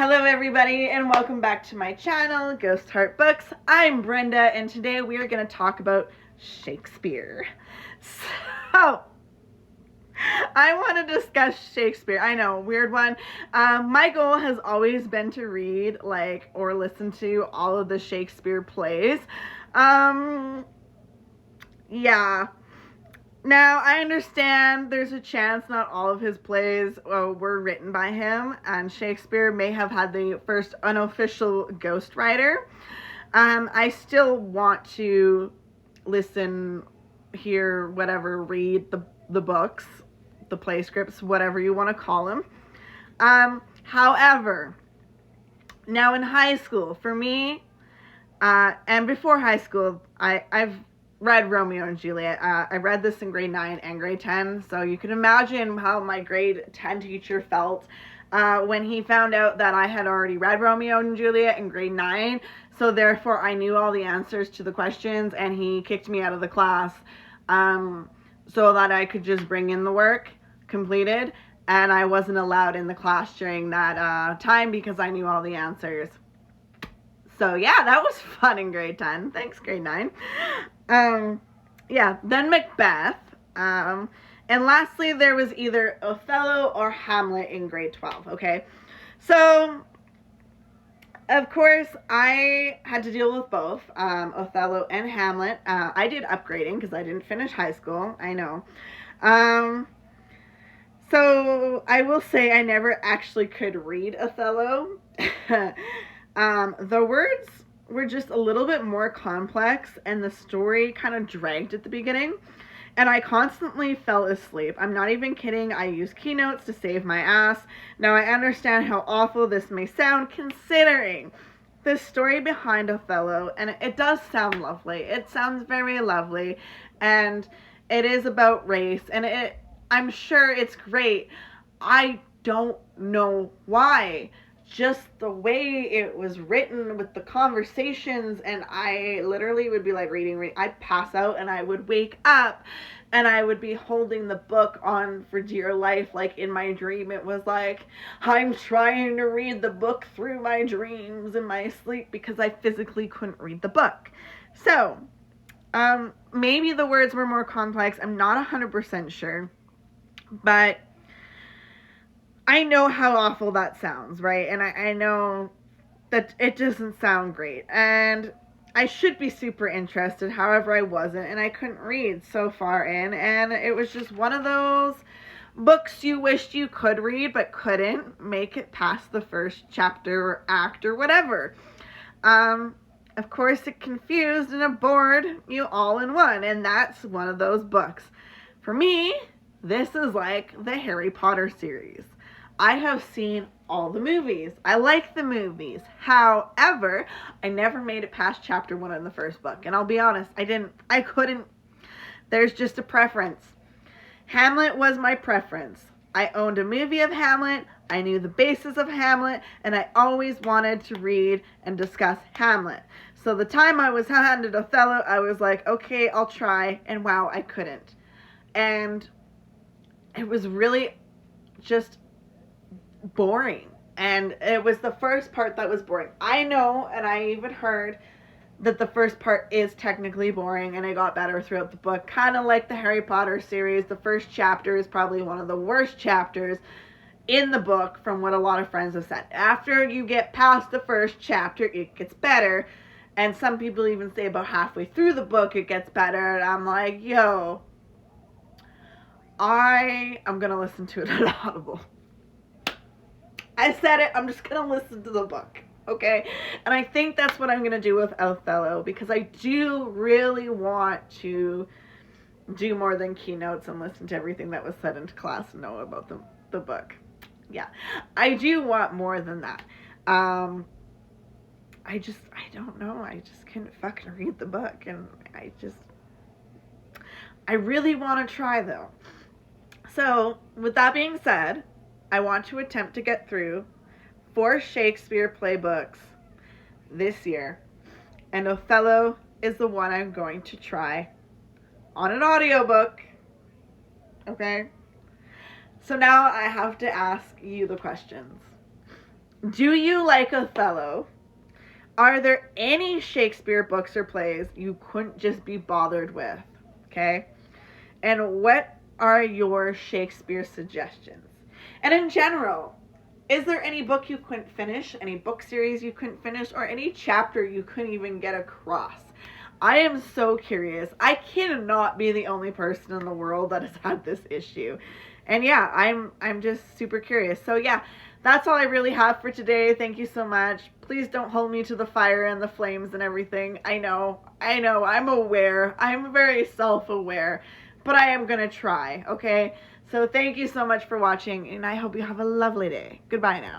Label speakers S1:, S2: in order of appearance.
S1: Hello everybody and welcome back to my channel, Ghost Heart Books. I'm Brenda and today we are going to talk about Shakespeare. So, I want to discuss Shakespeare. I know, weird one. My goal has always been to read or listen to all of the Shakespeare plays. Yeah. Now, I understand there's a chance not all of his plays were written by him, and Shakespeare may have had the first unofficial ghostwriter. I still want to listen, hear, whatever, read the books, the play scripts, whatever you want to call them. However, now in high school, for me, and before high school, I've read Romeo and Juliet. I read this in grade 9 and grade 10, so you can imagine how my grade 10 teacher felt when he found out that I had already read Romeo and Juliet in grade 9, so therefore I knew all the answers to the questions, and he kicked me out of the class so that I could just bring in the work completed, and I wasn't allowed in the class during that time because I knew all the answers. So yeah, that was fun in grade 10. Thanks, grade 9. Yeah, then Macbeth. And lastly, there was either Othello or Hamlet in grade 12, okay? So, of course, I had to deal with both, Othello and Hamlet. I did upgrading because I didn't finish high school, I know. So, I will say I never actually could read Othello. The words were just a little bit more complex and the story kind of dragged at the beginning and I constantly fell asleep. I'm not even kidding. I used keynotes to save my ass. Now I understand how awful this may sound considering the story behind Othello, and it does sound lovely. It sounds very lovely, and it is about race, and I'm sure it's great. I don't know why. Just the way it was written with the conversations, and I literally would be like reading. I'd pass out and I would wake up and I would be holding the book on for dear life. Like in my dream, it was like I'm trying to read the book through my dreams in my sleep because I physically couldn't read the book. So, maybe the words were more complex. I'm not 100% sure, but I know how awful that sounds, right? And I know that it doesn't sound great. And I should be super interested, however I wasn't, and I couldn't read so far in, and it was just one of those books you wished you could read but couldn't make it past the first chapter or act or whatever. Of course, it confused and it bored you all in one, and that's one of those books. For me, this is like the Harry Potter series. I have seen all the movies. I like the movies. However, I never made it past chapter 1 in the first book. And I'll be honest, I couldn't. There's just a preference. Hamlet was my preference. I owned a movie of Hamlet. I knew the basis of Hamlet. And I always wanted to read and discuss Hamlet. So the time I was handed Othello, I was like, okay, I'll try. And wow, I couldn't. And it was really just boring, and it was the first part that was boring. I know, and I even heard that the first part is technically boring and it got better throughout the book, kind of like the Harry Potter series. The first chapter is probably one of the worst chapters in the book from what a lot of friends have said. After you get past the first chapter, it gets better, and some people even say about halfway through the book it gets better, and I'm like, yo, I am gonna listen to it at Audible. I said it, I'm just going to listen to the book, okay? And I think that's what I'm going to do with Othello, because I do really want to do more than keynotes and listen to everything that was said in class and know about the book. Yeah, I do want more than that. I don't know, I just couldn't fucking read the book, and I really want to try, though. So, with that being said, I want to attempt to get through 4 Shakespeare playbooks this year, and Othello is the one I'm going to try on an audiobook. Okay? So now I have to ask you the questions. Do you like Othello? Are there any Shakespeare books or plays you couldn't just be bothered with? Okay? And what are your Shakespeare suggestions? And in general, is there any book you couldn't finish, any book series you couldn't finish, or any chapter you couldn't even get across? I am so curious. I cannot be the only person in the world that has had this issue. And yeah, I'm just super curious. So yeah, that's all I really have for today. Thank you so much. Please don't hold me to the fire and the flames and everything. I know, I'm aware. I'm very self-aware, but I am going to try, okay? So thank you so much for watching, and I hope you have a lovely day. Goodbye now.